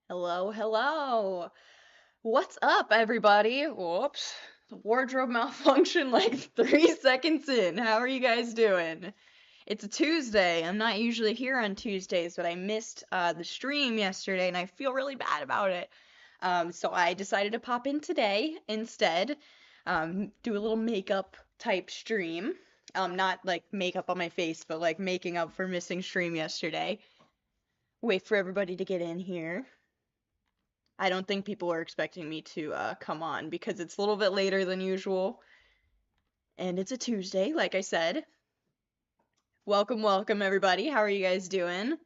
Hello, hello. What's up, everybody? Whoops. Wardrobe malfunction like 3 seconds in. How are you guys doing? It's a Tuesday. I'm not usually here on Tuesdays, but I missed the stream yesterday and I feel really bad about it. So I decided to pop in today instead, do a little makeup type stream. Not like makeup on my face, but like making up for missing stream yesterday. Wait for everybody to get in here. I don't think people are expecting me to come on because it's a little bit later than usual. And it's a Tuesday, like I said. Welcome, welcome, everybody. How are you guys doing?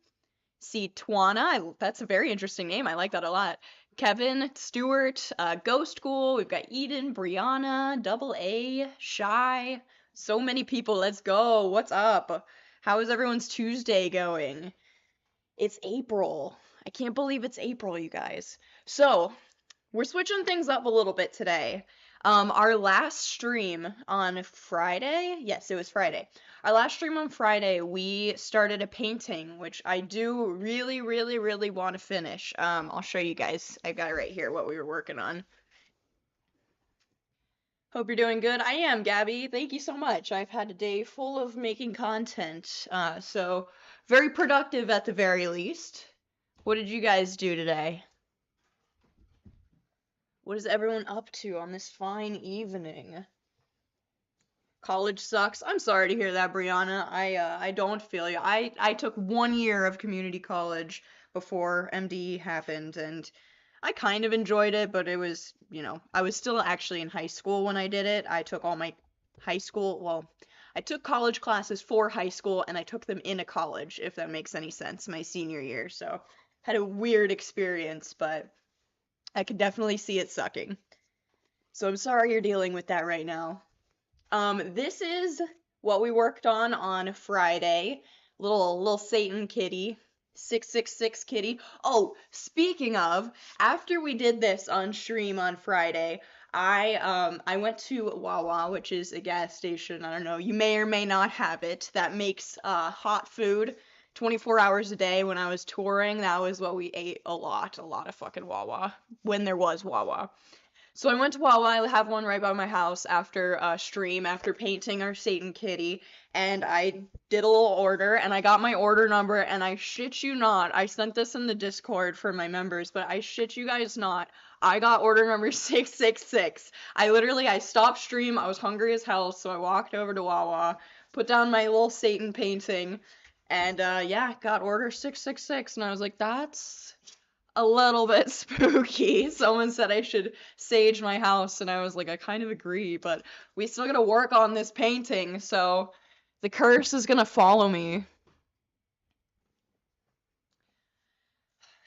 See, Twana, that's a very interesting name. I like that a lot. Kevin, Stuart, Ghost School. We've got Eden, Brianna, Double A, Shy. So many people. Let's go. What's up? How is everyone's Tuesday going? It's April. I can't believe it's April, you guys. So, we're switching things up a little bit today. Our last stream on Friday, yes, it was Friday. Our last stream on Friday, we started a painting, which I do really, really, really want to finish. I'll show you guys. I've got it right here, what we were working on. Hope you're doing good. I am, Gabby. Thank you so much. I've had a day full of making content, so very productive at the very least. What did you guys do today? What is everyone up to on this fine evening? College sucks. I'm sorry to hear that, Brianna. I don't feel you. I took 1 year of community college before MD happened, and I kind of enjoyed it, but it was, I was still actually in high school when I did it. I took all my high school, well, I took college classes for high school, and I took them in a college, if that makes any sense, my senior year. So, had a weird experience, but I could definitely see it sucking. So I'm sorry you're dealing with that right now. This is what we worked on Friday. Little Satan kitty. 666 kitty. Oh, speaking of, after we did this on stream on Friday, I went to Wawa, which is a gas station. I don't know, you may or may not have it, that makes hot food 24 hours a day. When I was touring, that was what we ate a lot of fucking Wawa when there was Wawa. So I went to Wawa. I have one right by my house after stream, after painting our Satan kitty, and I did a little order, and I got my order number, and I shit you not, I sent this in the Discord for my members, but I shit you guys not, I got order number 666. I stopped stream, I was hungry as hell, so I walked over to Wawa, put down my little Satan painting, and yeah, got order 666, and I was like, that's a little bit spooky. Someone said I should sage my house, and I was like, I kind of agree, but we still gotta work on this painting, so the curse is gonna follow me.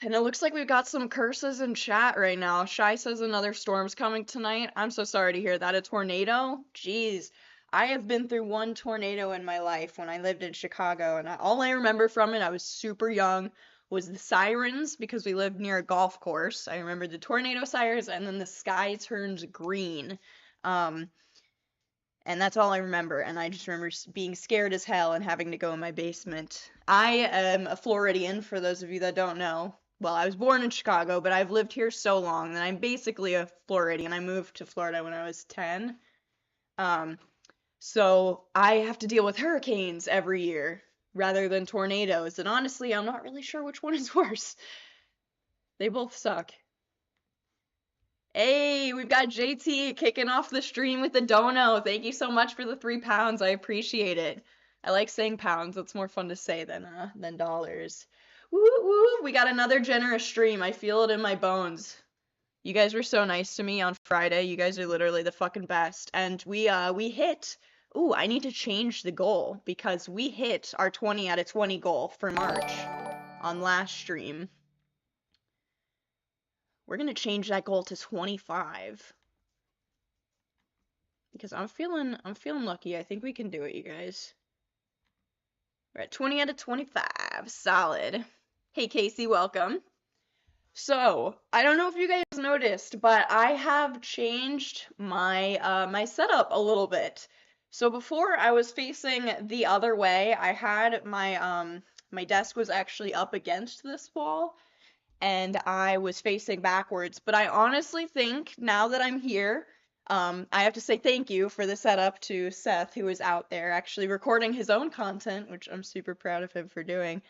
And it looks like we've got some curses in chat right now. Shy says another storm's coming tonight. I'm so sorry to hear that. A tornado? Jeez. I have been through one tornado in my life when I lived in Chicago, and all I remember from it, I was super young, was the sirens because we lived near a golf course. I remember the tornado sirens, and then the sky turns green. Um, and that's all I remember. And I just remember being scared as hell and having to go in my basement. I am a Floridian, for those of you that don't know. Well, I was born in Chicago, but I've lived here so long that I'm basically a Floridian. I moved to Florida when I was 10. Um, so I have to deal with hurricanes every year rather than tornadoes. And honestly, I'm not really sure which one is worse. They both suck. Hey, we've got JT kicking off the stream with the dono. Thank you so much for the £3. I appreciate it. I like saying pounds. It's more fun to say than dollars. Woo woo! We got another generous stream. I feel it in my bones. You guys were so nice to me on Friday. You guys are literally the fucking best. And we hit. Ooh, I need to change the goal because we hit our 20 out of 20 goal for March on last stream. We're gonna change that goal to 25. Because I'm feeling lucky. I think we can do it, you guys. We're at 20 out of 25. Solid. Hey Casey, welcome. So, I don't know if you guys noticed, but I have changed my my setup a little bit. So before I was facing the other way. I had my my desk was actually up against this wall, and I was facing backwards. But I honestly think now that I'm here, I have to say thank you for the setup to Seth, who is out there actually recording his own content, which I'm super proud of him for doing.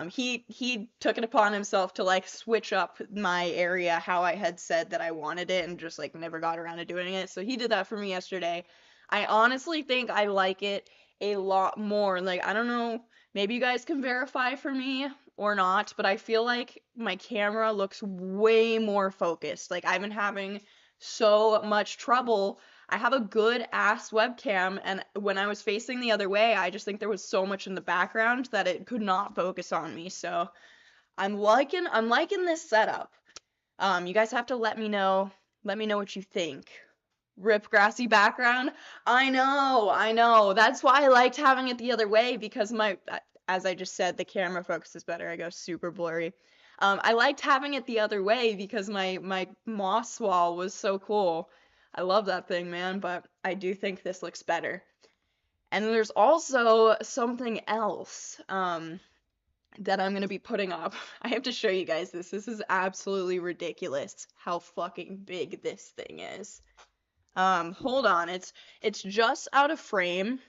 He took it upon himself to like switch up my area how I had said that I wanted it and just like never got around to doing it. So he did that for me yesterday. I honestly think I like it a lot more. Like, I don't know, maybe you guys can verify for me or not, but I feel like my camera looks way more focused. Like, I've been having so much trouble. I have a good ass webcam, and when I was facing the other way, I just think there was so much in the background that it could not focus on me. So I'm liking this setup. You guys have to let me know what you think. Rip grassy background. I know. That's why I liked having it the other way, because as I just said, the camera focuses better. I go super blurry. I liked having it the other way because my moss wall was so cool. I love that thing, man, but I do think this looks better. And there's also something else that I'm gonna be putting up. I have to show you guys this. This is absolutely ridiculous how fucking big this thing is. Hold on. It's just out of frame,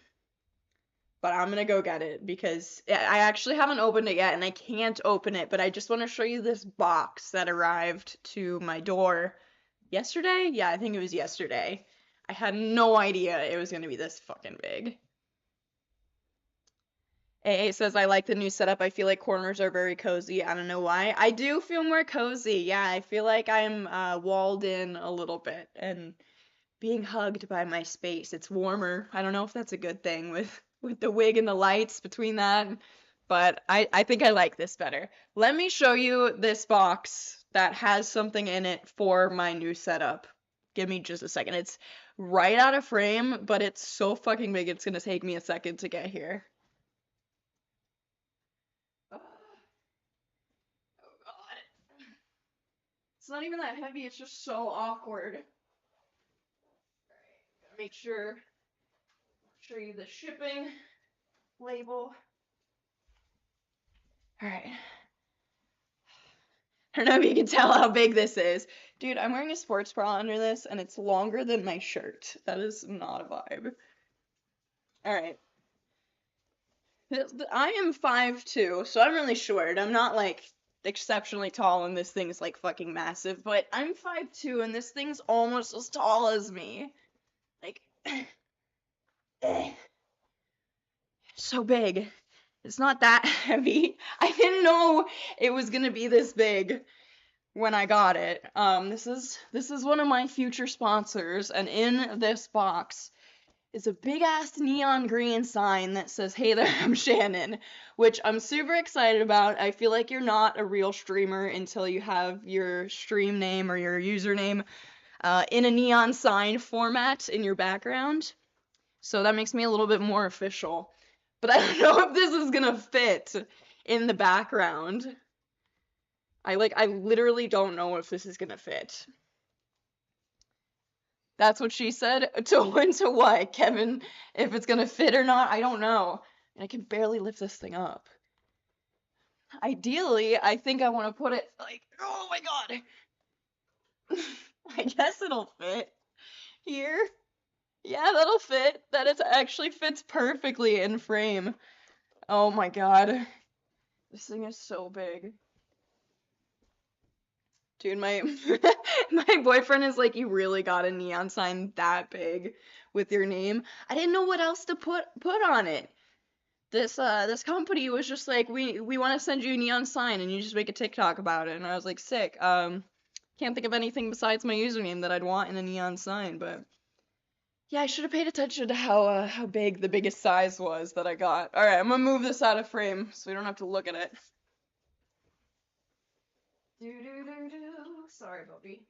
but I'm gonna go get it because I actually haven't opened it yet and I can't open it, but I just want to show you this box that arrived to my door yesterday. Yeah, I think it was yesterday. I had no idea it was gonna be this fucking big. AA says, I like the new setup. I feel like corners are very cozy. I don't know why. I do feel more cozy. Yeah, I feel like I'm walled in a little bit and being hugged by my space. It's warmer. I don't know if that's a good thing with the wig and the lights between that, but I think I like this better. Let me show you this box that has something in it for my new setup. Give me just a second. It's right out of frame, but it's so fucking big it's gonna take me a second to get here. Oh god. It's not even that heavy, it's just so awkward. Alright, gotta make sure. Show you the shipping label. Alright. I don't know if you can tell how big this is. Dude, I'm wearing a sports bra under this, and it's longer than my shirt. That is not a vibe. Alright. I am 5'2", so I'm really short. I'm not, like, exceptionally tall, and this thing's, like, fucking massive, but I'm 5'2", and this thing's almost as tall as me. Like, so big. It's not that heavy. I didn't know it was gonna be this big when I got it. This is one of my future sponsors, and in this box is a big ass neon green sign that says, "Hey there, I'm Shannon," which I'm super excited about. I feel like you're not a real streamer until you have your stream name or your username in a neon sign format in your background. So that makes me a little bit more official. But I don't know if this is gonna fit in the background. I literally don't know if this is gonna fit. That's what she said. Into what, Kevin? If it's gonna fit or not, I don't know. And I can barely lift this thing up. Ideally, I think I want to put it like, oh my god. I guess it'll fit here. Yeah, that'll fit. That actually fits perfectly in frame. Oh my god. This thing is so big. Dude, my my boyfriend is like, you really got a neon sign that big with your name. I didn't know what else to put on it. This company was just like, we want to send you a neon sign and you just make a TikTok about it. And I was like, sick. Can't think of anything besides my username that I'd want in a neon sign, but yeah, I should have paid attention to how big the biggest size was that I got. All right, I'm gonna move this out of frame so we don't have to look at it. Sorry, Bobby.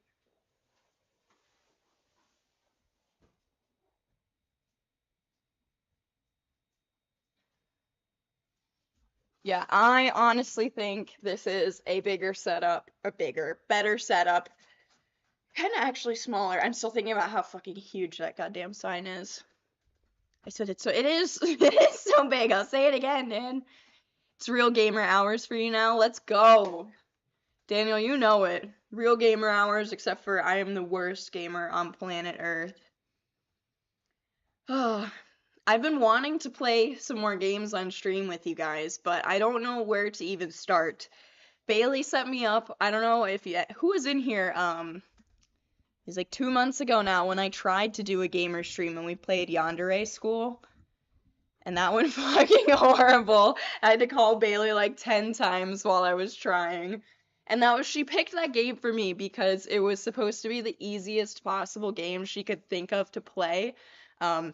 Yeah, I honestly think this is a bigger setup, better setup. Kind of actually smaller. I'm still thinking about how fucking huge that goddamn sign is. I said it is so big. I'll say it again, man. It's real gamer hours for you now. Let's go. Daniel, you know it. Real gamer hours, except for I am the worst gamer on planet Earth. Oh, I've been wanting to play some more games on stream with you guys, but I don't know where to even start. Bailey set me up. I don't know if who was in here. It's like 2 months ago now when I tried to do a gamer stream and we played Yandere School, and that went fucking horrible. I had to call Bailey like 10 times while I was trying. And she picked that game for me because it was supposed to be the easiest possible game she could think of to play. And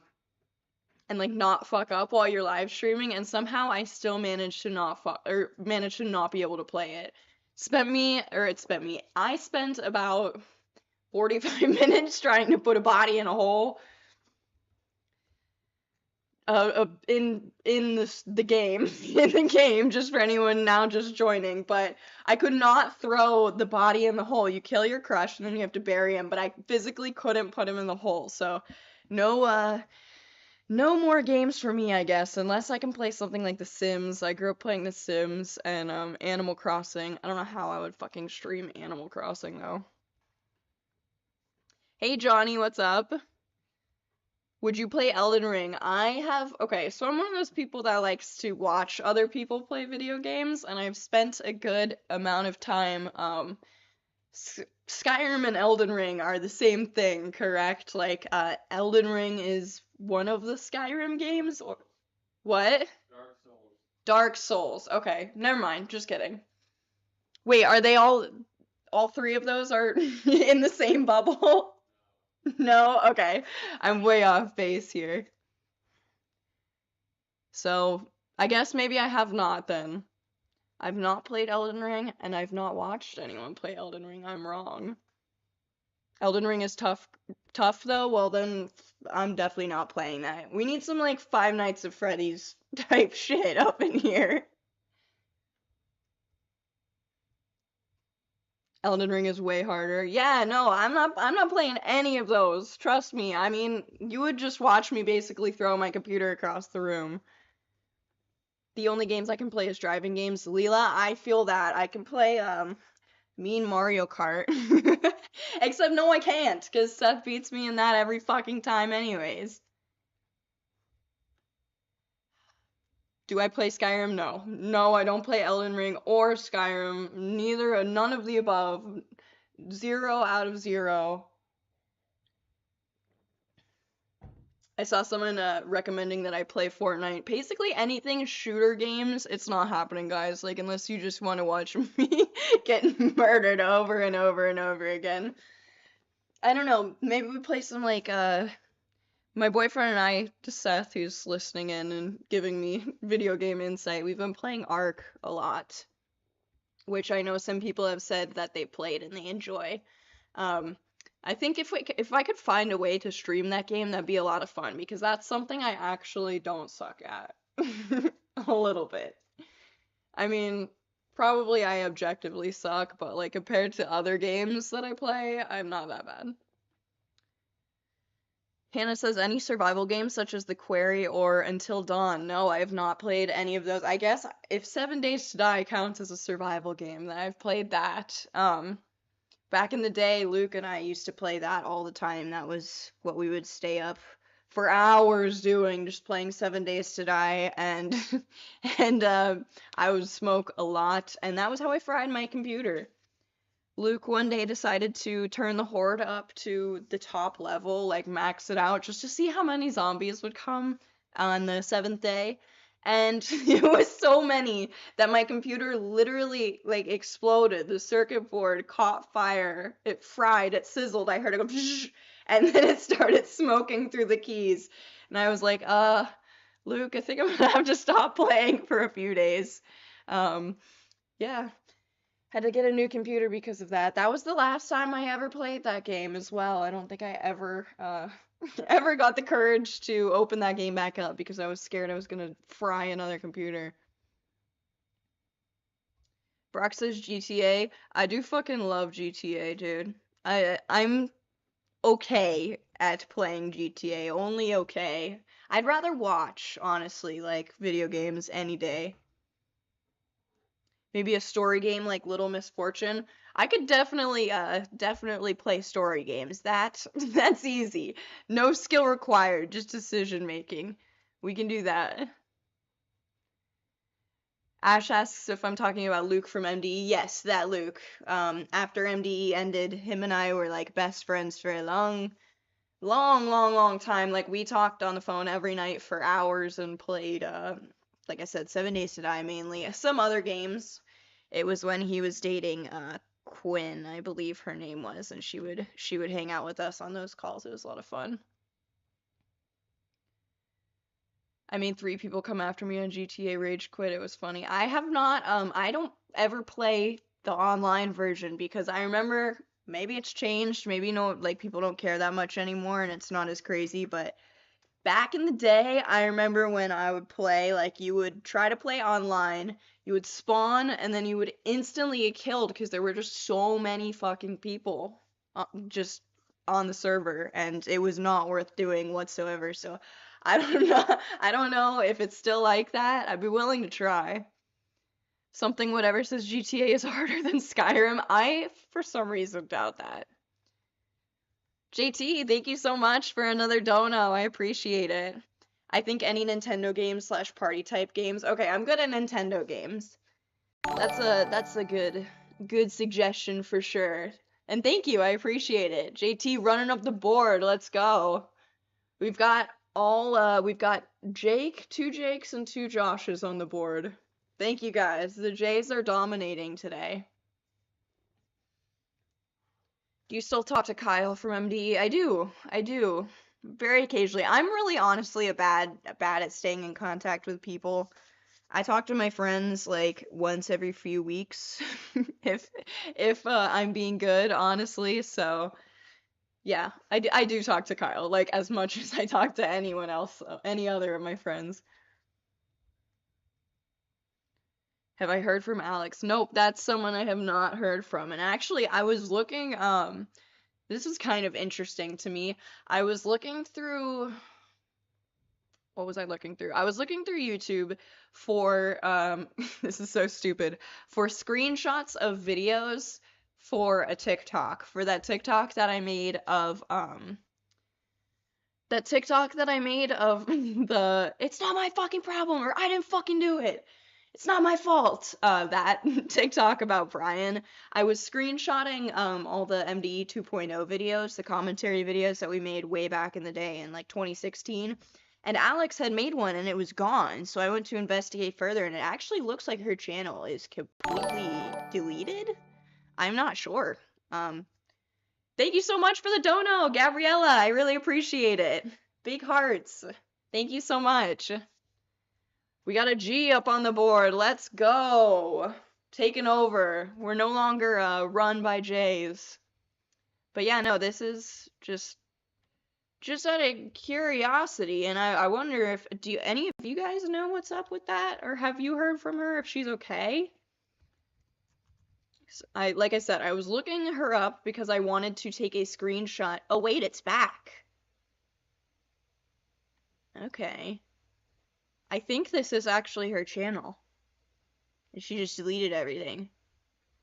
like not fuck up while you're live streaming, and somehow I still managed to not be able to play it. I spent about 45 minutes trying to put a body in a hole in the game in the game, just for anyone now just joining, but I could not throw the body in the hole. You kill your crush and then you have to bury him, but I physically couldn't put him in the hole. So no more games for me, I guess, unless I can play something like The Sims. I grew up playing The Sims and Animal Crossing. I don't know how I would fucking stream Animal Crossing though. Hey Johnny, what's up? Would you play Elden Ring? Okay, so I'm one of those people that likes to watch other people play video games, and I've spent a good amount of time, Skyrim and Elden Ring are the same thing, correct? Like, Elden Ring is one of the Skyrim games, or what? Dark Souls, okay, never mind, just kidding. Wait, are they all three of those are in the same bubble? No? Okay. I'm way off base here. So, I guess maybe I have not then. I've not played Elden Ring, and I've not watched anyone play Elden Ring. I'm wrong. Elden Ring is tough though? Well then, I'm definitely not playing that. We need some like Five Nights at Freddy's type shit up in here. Elden Ring is way harder. Yeah, no, I'm not playing any of those. Trust me. I mean, you would just watch me basically throw my computer across the room. The only games I can play is driving games. Leela, I feel that. I can play mean Mario Kart. Except no, I can't, because Seth beats me in that every fucking time anyways. Do I play Skyrim? No. No, I don't play Elden Ring or Skyrim. None of the above. 0 out of 0. I saw someone recommending that I play Fortnite. Basically anything shooter games, it's not happening, guys. Like, unless you just want to watch me get murdered over and over and over again. I don't know, maybe we play some, like, my boyfriend and I, to Seth, who's listening in and giving me video game insight, we've been playing Ark a lot, which I know some people have said that they played and they enjoy. I think if I could find a way to stream that game, that'd be a lot of fun, because that's something I actually don't suck at. A little bit. I mean, probably I objectively suck, but like compared to other games that I play, I'm not that bad. Hannah says, any survival games such as The Quarry or Until Dawn? No, I have not played any of those. I guess if 7 Days to Die counts as a survival game, then I've played that. Back in the day, Luke and I used to play that all the time. That was what we would stay up for hours doing, just playing 7 Days to Die, and I would smoke a lot, and that was how I fried my computer. Luke one day decided to turn the horde up to the top level, like max it out, just to see how many zombies would come on the 7th day. And it was so many that my computer literally like exploded. The circuit board caught fire. It fried, it sizzled. I heard it go and then it started smoking through the keys. And I was like, Luke, I think I'm gonna have to stop playing for a few days. Yeah. Had to get a new computer because of that. That was the last time I ever played that game as well. I don't think I ever ever got the courage to open that game back up because I was scared I was gonna fry another computer. Brock says GTA. I do fucking love GTA, dude. I'm okay at playing GTA, only okay. I'd rather watch, honestly, like video games any day. Maybe a story game like Little Misfortune. I could definitely play story games. That's easy. No skill required, just decision making. We can do that. Ash asks if I'm talking about Luke from MDE. Yes, that Luke. After MDE ended, him and I were like best friends for a long time. Like we talked on the phone every night for hours and played, like I said, 7 Days to Die mainly. Some other games. It was when he was dating Quinn, I believe her name was, and she would hang out with us on those calls. It was a lot of fun. I made 3 people come after me on GTA Rage Quit. It was funny. I have not, I don't ever play the online version because I remember maybe it's changed, maybe no, like people don't care that much anymore and it's not as crazy, but back in the day, I remember when I would play, like you would try to play online, you would spawn, and then you would instantly get killed because there were just so many fucking people just on the server, and it was not worth doing whatsoever. So I don't know. I don't know if it's still like that. I'd be willing to try. Something whatever says GTA is harder than Skyrim. I, for some reason, doubt that. JT, thank you so much for another dono. I appreciate it. I think any Nintendo games / party type games. Okay, I'm good at Nintendo games. That's a good suggestion for sure. And thank you, I appreciate it. JT running up the board. Let's go. We've got Jake, 2 Jakes and 2 Joshes on the board. Thank you guys. The Jays are dominating today. Do you still talk to Kyle from MDE? I do. Very occasionally. I'm really honestly bad at staying in contact with people. I talk to my friends like once every few weeks if I'm being good, honestly. So, yeah, I do talk to Kyle like as much as I talk to anyone else, any other of my friends. Have I heard from Alex? Nope, that's someone I have not heard from. And actually, I was looking, this is kind of interesting to me. I was looking through, what was I looking through? I was looking through YouTube for, this is so stupid, for screenshots of videos for a TikTok, for that TikTok that I made of, the, it's not my fucking problem, or I didn't fucking do it. It's not my fault. That TikTok about Brian. I was screenshotting all the MDE 2.0 videos, the commentary videos that we made way back in the day in like 2016. And Alex had made one and it was gone. So I went to investigate further and it actually looks like her channel is completely deleted. I'm not sure. Thank you so much for the dono, Gabriella. I really appreciate it. Big hearts. Thank you so much. We got a G up on the board. Let's go. Taking over. We're no longer run by J's. But yeah, no, this is just out of curiosity, and I wonder if do any of you guys know what's up with that, or have you heard from her if she's okay? Like I said, I was looking her up because I wanted to take a screenshot. Oh wait, it's back. Okay. I think this is actually her channel. She just deleted everything.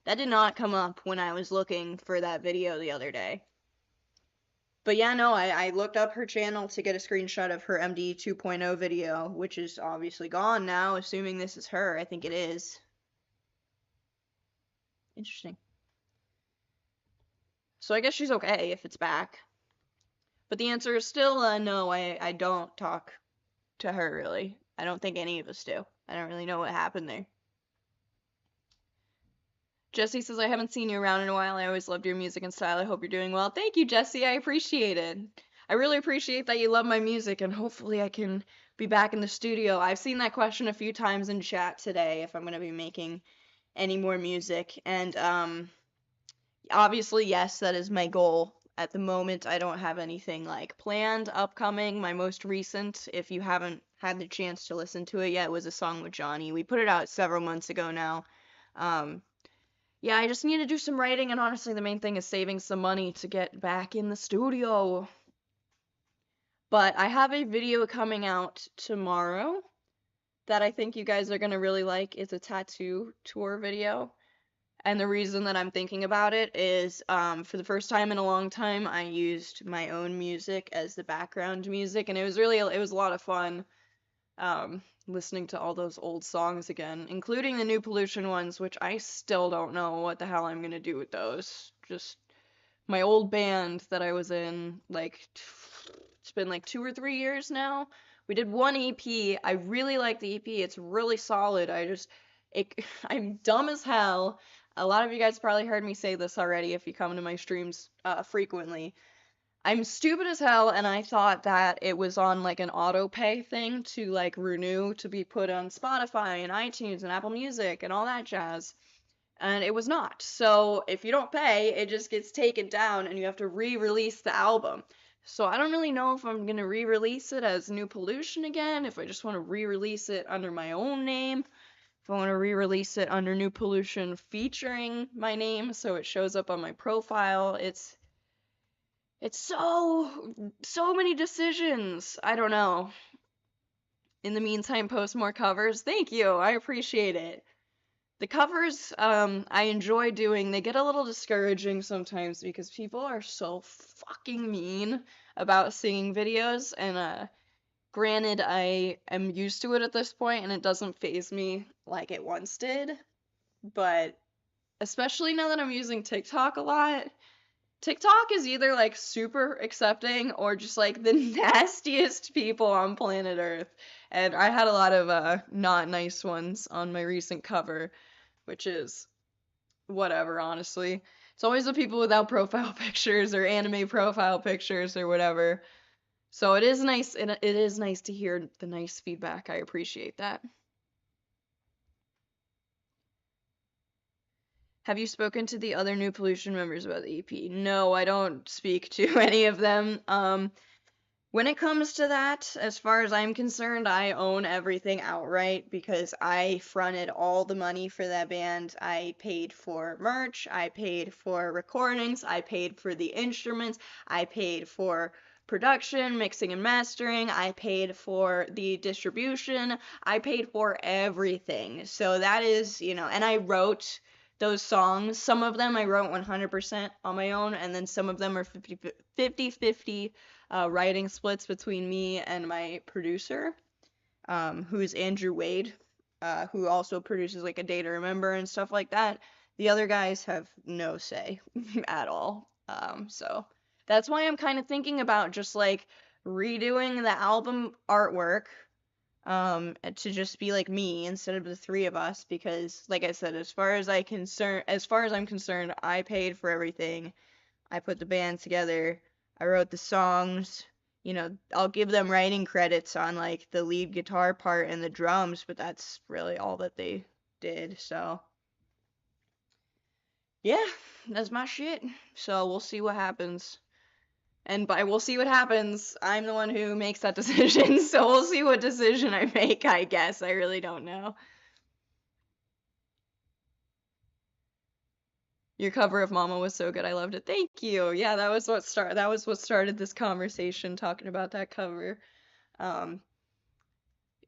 That did not come up when I was looking for that video the other day. But yeah, no, I looked up her channel to get a screenshot of her MD 2.0 video, which is obviously gone now, assuming this is her. I think it is. Interesting. So I guess she's okay if it's back. But the answer is still no, I don't talk to her really. I don't think any of us do. I don't really know what happened there. Jesse says, I haven't seen you around in a while. I always loved your music and style. I hope you're doing well. Thank you, Jesse. I appreciate it. I really appreciate that you love my music, and hopefully I can be back in the studio. I've seen that question a few times in chat today, if I'm going to be making any more music. And obviously, yes, that is my goal. At the moment, I don't have anything like planned upcoming. My most recent, if you haven't had the chance to listen to it yet, was a song with Johnny. We put it out several months ago now. Yeah, I just need to do some writing, and honestly, the main thing is saving some money to get back in the studio. But I have a video coming out tomorrow that I think you guys are gonna really like is a tattoo tour video. And the reason that I'm thinking about it is, for the first time in a long time, I used my own music as the background music, and it was a lot of fun, listening to all those old songs again, including the New Pollution ones, which I still don't know what the hell I'm gonna do with those. Just my old band that I was in, like, it's been like 2 or 3 years now. We did one EP. I really like the EP. It's really solid. I'm dumb as hell. A lot of you guys probably heard me say this already if you come to my streams frequently. I'm stupid as hell, and I thought that it was on like an auto pay thing to like renew to be put on Spotify and iTunes and Apple Music and all that jazz. And it was not. So if you don't pay, it just gets taken down and you have to re-release the album. So I don't really know if I'm gonna re-release it as New Pollution again, if I just want to re-release it under my own name, if I want to re-release it under New Pollution featuring my name so it shows up on my profile. It's so many decisions. I don't know. In the meantime, post more covers. Thank you. I appreciate it. The covers, I enjoy doing. They get a little discouraging sometimes because people are so fucking mean about singing videos, and granted, I am used to it at this point, and it doesn't faze me like it once did, but especially now that I'm using TikTok a lot, TikTok is either like super accepting or just like the nastiest people on planet Earth, and I had a lot of not nice ones on my recent cover, which is whatever, honestly. It's always the people without profile pictures or anime profile pictures or whatever. So it is nice, and it is nice to hear the nice feedback. I appreciate that. Have you spoken to the other New Pollution members about the EP? No, I don't speak to any of them. When it comes to that, as far as I'm concerned, I own everything outright because I fronted all the money for that band. I paid for merch, I paid for recordings, I paid for the instruments, I paid for production, mixing and mastering, I paid for the distribution, I paid for everything. So that is, and I wrote those songs. Some of them I wrote 100% on my own, and then some of them are 50-50 writing splits between me and my producer, who's Andrew Wade, who also produces like A Day to Remember and stuff like that. The other guys have no say at all. So that's why I'm kind of thinking about just like redoing the album artwork, to just be like me instead of the three of us, because like I said, as far as I'm concerned, I paid for everything. I put the band together. I wrote the songs. I'll give them writing credits on like the lead guitar part and the drums, but that's really all that they did. So yeah, that's my shit. So we'll see what happens. And by we'll see what happens, I'm the one who makes that decision. So we'll see what decision I make, I guess. I really don't know. Your cover of Mama was so good. I loved it. Thank you. Yeah, that was what started this conversation, talking about that cover. Um,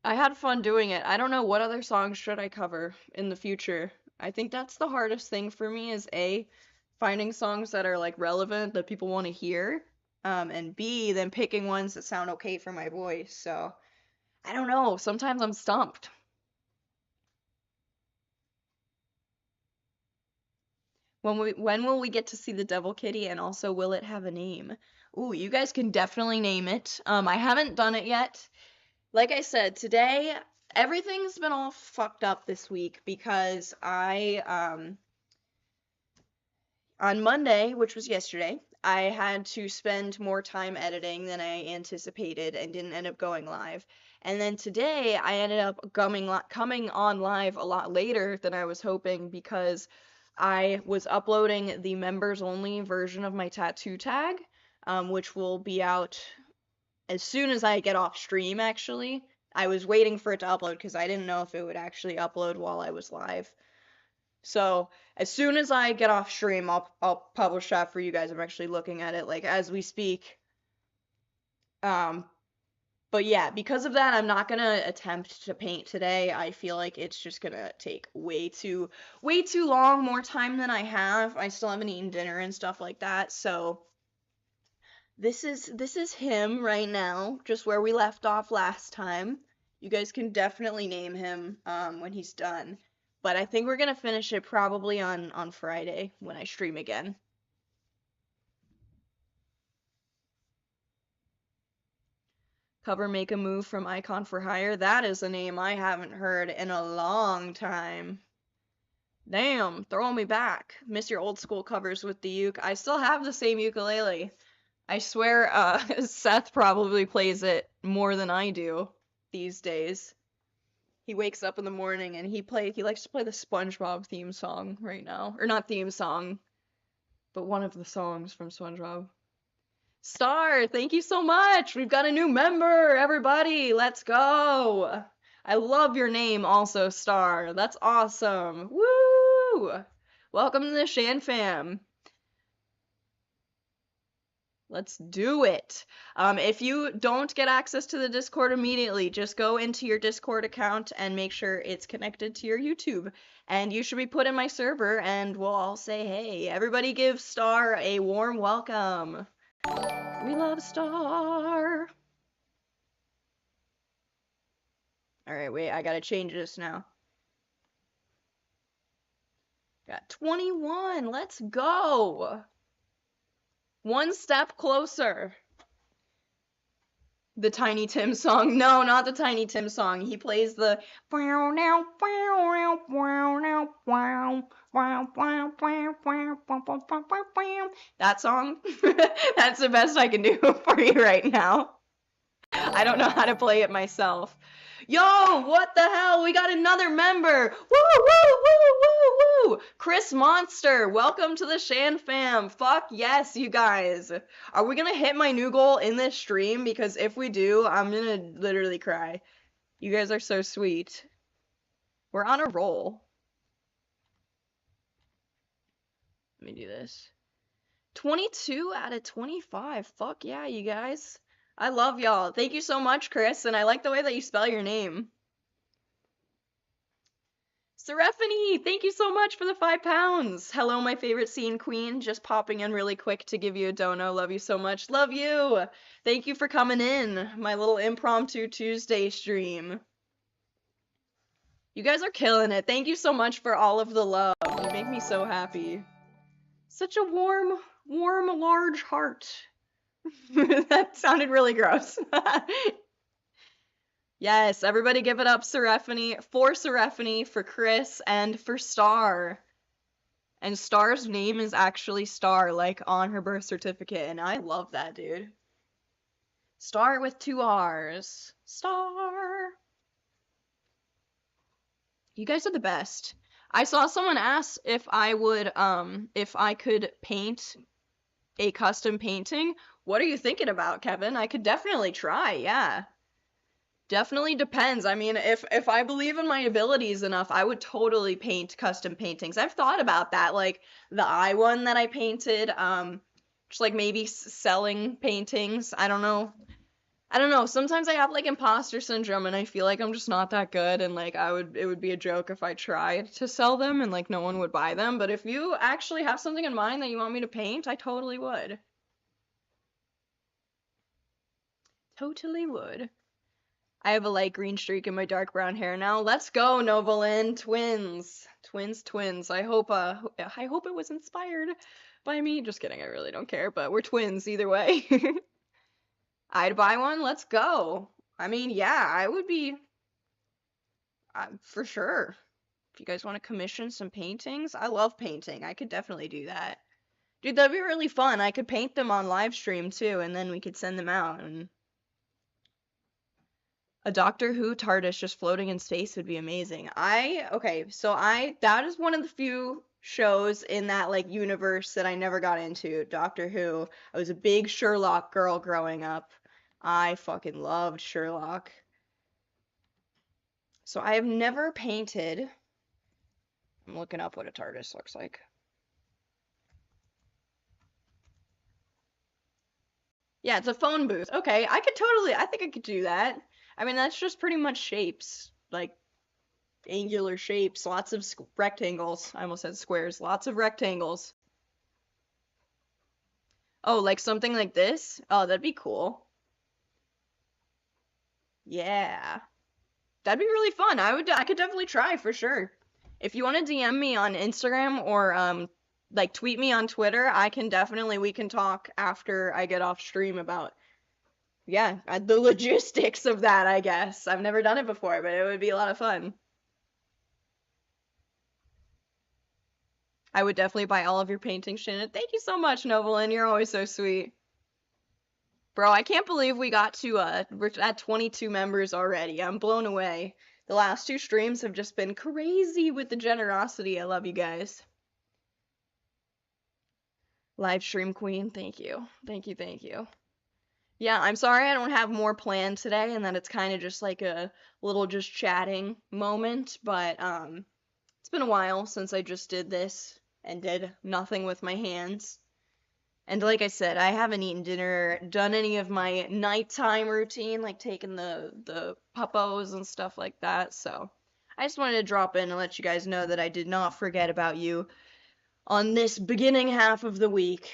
I had fun doing it. I don't know what other songs should I cover in the future. I think that's the hardest thing for me is A, finding songs that are like relevant that people want to hear, and B, then picking ones that sound okay for my voice. So I don't know. Sometimes I'm stumped. When will we get to see the Devil Kitty, and also will it have a name? Ooh, you guys can definitely name it. I haven't done it yet. Like I said, today everything's been all fucked up this week because on Monday, which was yesterday, I had to spend more time editing than I anticipated and didn't end up going live. And then today I ended up coming on live a lot later than I was hoping because I was uploading the members only version of my tattoo tag, which will be out as soon as I get off stream, actually. I was waiting for it to upload because I didn't know if it would actually upload while I was live. So as soon as I get off stream, I'll publish that for you guys. I'm actually looking at it like as we speak. Um, But yeah, because of that, I'm not gonna attempt to paint today. I feel like it's just gonna take way too long, more time than I have. I still haven't eaten dinner and stuff like that, so this is him right now, just where we left off last time. You guys can definitely name him when he's done. But I think we're gonna finish it probably on Friday when I stream again. Cover Make a Move from Icon for Hire. That is a name I haven't heard in a long time. Damn, throwing me back. Miss your old school covers with the uke. I still have the same ukulele. I swear, Seth probably plays it more than I do these days. He wakes up in the morning and he likes to play the SpongeBob theme song right now. Or not theme song, but one of the songs from SpongeBob. Star, thank you so much. We've got a new member, everybody. Let's go. I love your name also, Star. That's awesome. Woo! Welcome to the Shan fam. Let's do it. If you don't get access to the Discord immediately, just go into your Discord account and make sure it's connected to your YouTube. And you should be put in my server and we'll all say, hey, everybody give Star a warm welcome. We love Star. Alright, wait, I gotta change this now. Got 21, let's go. One step closer. The Tiny Tim song. No, not the Tiny Tim song. He plays the that song. That's the best I can do for you right now. I don't know how to play it myself. Yo, what the hell? We got another member. Woo, woo, woo, woo, woo. Chris Monster, welcome to the Shan fam. Fuck yes, you guys. Are we gonna hit my new goal in this stream? Because if we do, I'm gonna literally cry. You guys are so sweet. We're on a roll. Let me do this. 22 out of 25. Fuck yeah, you guys. I love y'all. Thank you so much, Chris, and I like the way that you spell your name. Seraphiny, thank you so much for the 5 pounds. Hello, my favorite scene queen. Just popping in really quick to give you a dono. Love you so much. Love you. Thank you for coming in. My little impromptu Tuesday stream. You guys are killing it. Thank you so much for all of the love. You make me so happy. Such a warm, large heart. That sounded really gross. Yes, everybody give it up, Seraphiny, for Chris, and for Star. And Star's name is actually Star, like on her birth certificate, and I love that, dude. Star with 2 R's. Star. You guys are the best. I saw someone ask if I could paint a custom painting. What are you thinking about, Kevin? I could definitely try, yeah. Definitely depends. I mean, if I believe in my abilities enough, I would totally paint custom paintings. I've thought about that, like the eye one that I painted, just like maybe selling paintings. I don't know. Sometimes I have like imposter syndrome and I feel like I'm just not that good and like it would be a joke if I tried to sell them and like no one would buy them. But if you actually have something in mind that you want me to paint, I totally would. Totally would. I have a light green streak in my dark brown hair now. Let's go, Novalyn. Twins. Twins. I hope it was inspired by me. Just kidding, I really don't care, but we're twins either way. I'd buy one. Let's go. I mean, yeah, I would be for sure. If you guys want to commission some paintings, I love painting. I could definitely do that. Dude, that'd be really fun. I could paint them on live stream too, and then we could send them out and a Doctor Who TARDIS just floating in space would be amazing. That is one of the few shows in that like universe that I never got into, Doctor Who. I was a big Sherlock girl growing up. I fucking loved Sherlock. So I have never painted. I'm looking up what a TARDIS looks like. Yeah, it's a phone booth. Okay, I think I could do that. I mean, that's just pretty much shapes, like angular shapes, lots of rectangles. I almost said squares, lots of rectangles. Oh, like something like this? Oh, that'd be cool. Yeah. That'd be really fun. I could definitely try for sure. If you want to DM me on Instagram or like tweet me on Twitter, we can talk after I get off stream about yeah, the logistics of that, I guess. I've never done it before, but it would be a lot of fun. I would definitely buy all of your paintings, Shannon. Thank you so much, Novelin. You're always so sweet. Bro, I can't believe we got to we're at 22 members already. I'm blown away. The last two streams have just been crazy with the generosity. I love you guys. Live stream queen, thank you. Thank you, thank you. Yeah, I'm sorry I don't have more planned today and that it's kind of just like a little just chatting moment, but it's been a while since I just did this and did nothing with my hands. And like I said, I haven't eaten dinner, done any of my nighttime routine, like taking the puppos and stuff like that. So I just wanted to drop in and let you guys know that I did not forget about you on this beginning half of the week.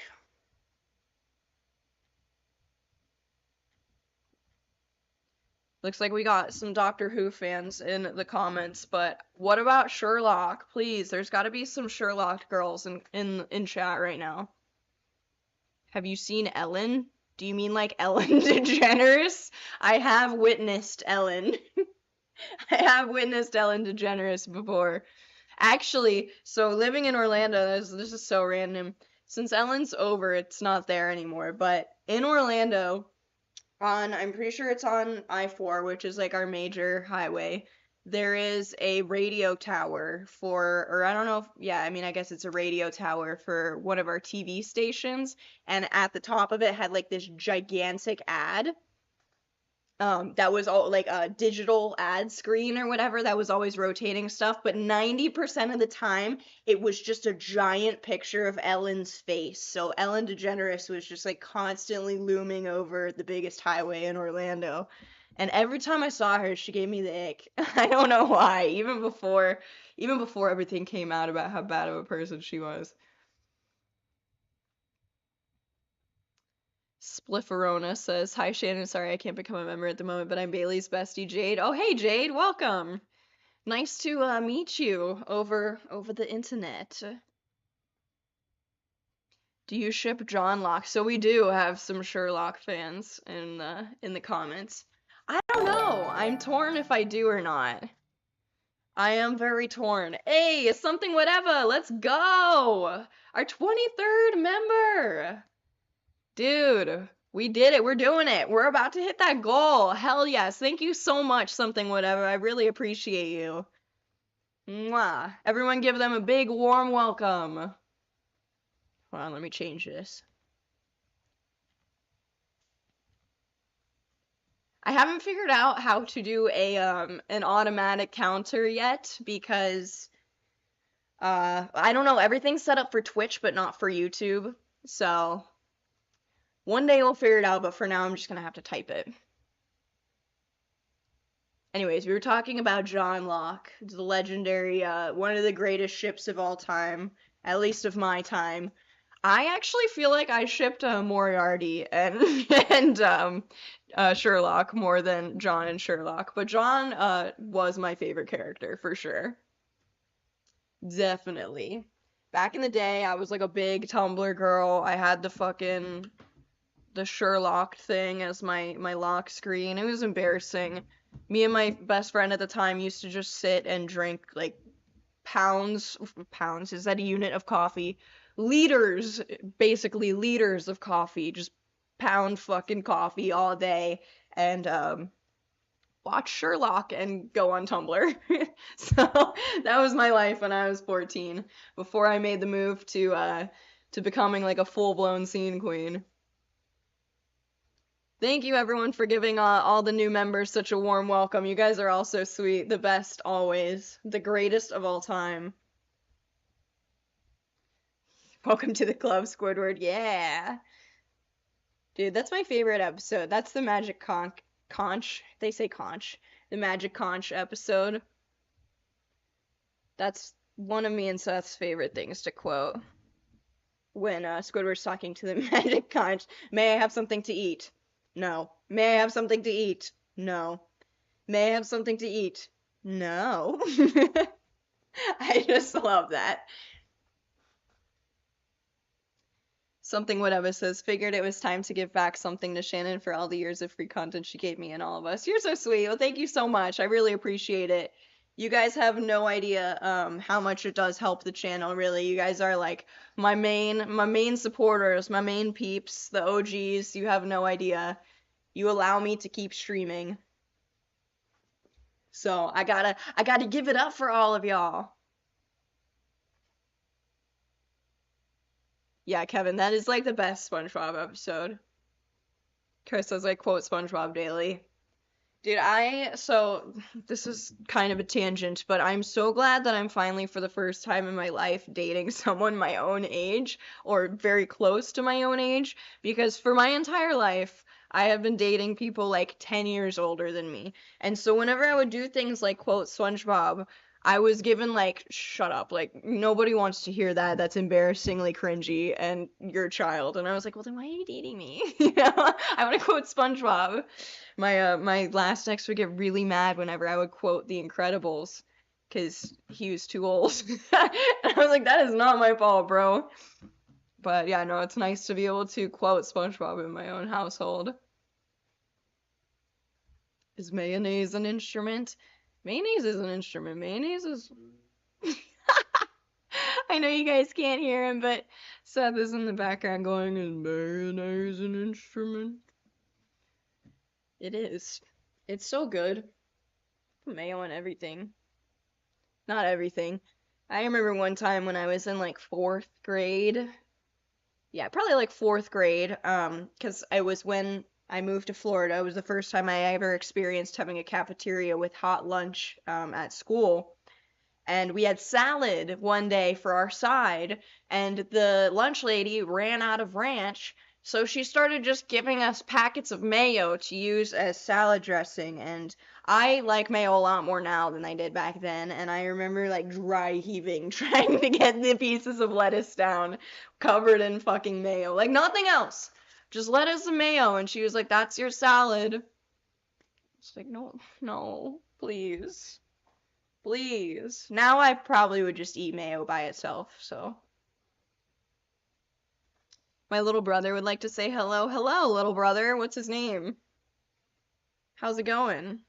Looks like we got some Doctor Who fans in the comments, but what about Sherlock? Please, there's got to be some Sherlock girls in chat right now. Have you seen Ellen? Do you mean like Ellen DeGeneres? I have witnessed Ellen. I have witnessed Ellen DeGeneres before. Actually, so living in Orlando, this is so random. Since Ellen's over, it's not there anymore, but in Orlando, I'm pretty sure it's on I-4, which is like our major highway. There is a radio tower or I don't know yeah, I mean, I guess it's a radio tower for one of our TV stations, and at the top of it had like this gigantic ad. That was all like a digital ad screen or whatever that was always rotating stuff, but 90% of the time it was just a giant picture of Ellen's face. So Ellen DeGeneres was just like constantly looming over the biggest highway in Orlando. And every time I saw her, she gave me the ick. I don't know why, even before everything came out about how bad of a person she was. Splifferona says, "Hi Shannon, sorry I can't become a member at the moment, but I'm Bailey's bestie Jade." Oh, hey Jade, welcome. Nice to meet you over the internet. Do you ship John Locke? So we do have some Sherlock fans in the comments. I don't know. I'm torn if I do or not. I am very torn. Hey, something whatever. Let's go. Our 23rd member. Dude, we did it. We're doing it. We're about to hit that goal. Hell yes. Thank you so much, something whatever. I really appreciate you. Mwah. Everyone give them a big warm welcome. Hold on, let me change this. I haven't figured out how to do an automatic counter yet because I don't know, everything's set up for Twitch but not for YouTube. So one day we'll figure it out, but for now I'm just gonna have to type it. Anyways, we were talking about John Locke, the legendary, one of the greatest ships of all time, at least of my time. I actually feel like I shipped Moriarty and and Sherlock more than John and Sherlock, but John was my favorite character for sure. Definitely. Back in the day, I was like a big Tumblr girl. I had the Sherlock thing as my lock screen. It was embarrassing. Me and my best friend at the time used to just sit and drink like pounds, is that a unit of coffee? Liters, basically liters of coffee, just pound fucking coffee all day and watch Sherlock and go on Tumblr. So that was my life when I was 14 before I made the move to becoming like a full-blown scene queen. Thank you everyone for giving all the new members such a warm welcome. You guys are all so sweet. The best always. The greatest of all time. Welcome to the club, Squidward. Yeah. Dude, that's my favorite episode. That's the Magic Conch. They say conch. The Magic Conch episode. That's one of me and Seth's favorite things to quote. When Squidward's talking to the Magic Conch. May I have something to eat? No. May I have something to eat? No. May I have something to eat? No. I just love that. Something whatever says, figured it was time to give back something to Shannon for all the years of free content she gave me and all of us. You're so sweet. Well, thank you so much. I really appreciate it. You guys have no idea how much it does help the channel, really. You guys are like my main supporters, my main peeps, the OGs. You have no idea. You allow me to keep streaming. So I gotta give it up for all of y'all. Yeah, Kevin, that is like the best SpongeBob episode. Chris says I quote SpongeBob daily. Dude, so this is kind of a tangent, but I'm so glad that I'm finally, for the first time in my life, dating someone my own age, or very close to my own age, because for my entire life, I have been dating people like 10 years older than me. And so whenever I would do things like quote SpongeBob, I was given like, shut up, like nobody wants to hear that. That's embarrassingly cringy, and you're a child. And I was like, well then why are you dating me? You know, I want to quote SpongeBob. My last ex would get really mad whenever I would quote The Incredibles, because he was too old. And I was like, that is not my fault, bro. But yeah, no, it's nice to be able to quote SpongeBob in my own household. Is mayonnaise an instrument? Mayonnaise is an instrument. Mayonnaise is... I know you guys can't hear him, but Seth is in the background going, is mayonnaise an instrument? It is. It's so good. Put mayo on everything. Not everything. I remember one time when I was in like 4th grade. Yeah, probably like 4th grade. 'Cause I was when I moved to Florida. It was the first time I ever experienced having a cafeteria with hot lunch at school. And we had salad one day for our side, and the lunch lady ran out of ranch, so she started just giving us packets of mayo to use as salad dressing. And I like mayo a lot more now than I did back then, and I remember like dry heaving trying to get the pieces of lettuce down covered in fucking mayo. Like nothing else. Just lettuce and mayo. And she was like, that's your salad. It's like, no, please. Please. Now I probably would just eat mayo by itself, so. My little brother would like to say hello. Hello, little brother. What's his name? How's it going?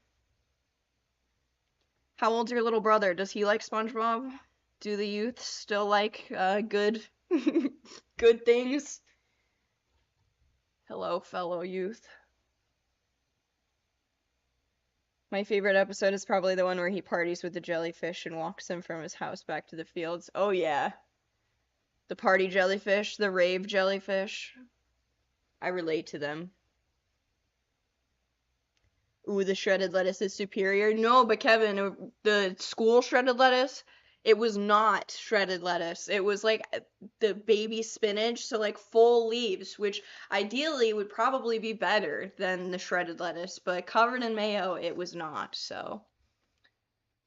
How old's your little brother? Does he like SpongeBob? Do the youth still like good good things? Hello, fellow youth. My favorite episode is probably the one where he parties with the jellyfish and walks him from his house back to the fields. Oh yeah. The party jellyfish, the rave jellyfish. I relate to them. Ooh, the shredded lettuce is superior. No, but Kevin, the school shredded lettuce, it was not shredded lettuce. It was like the baby spinach, so like full leaves, which ideally would probably be better than the shredded lettuce, but covered in mayo, it was not, so.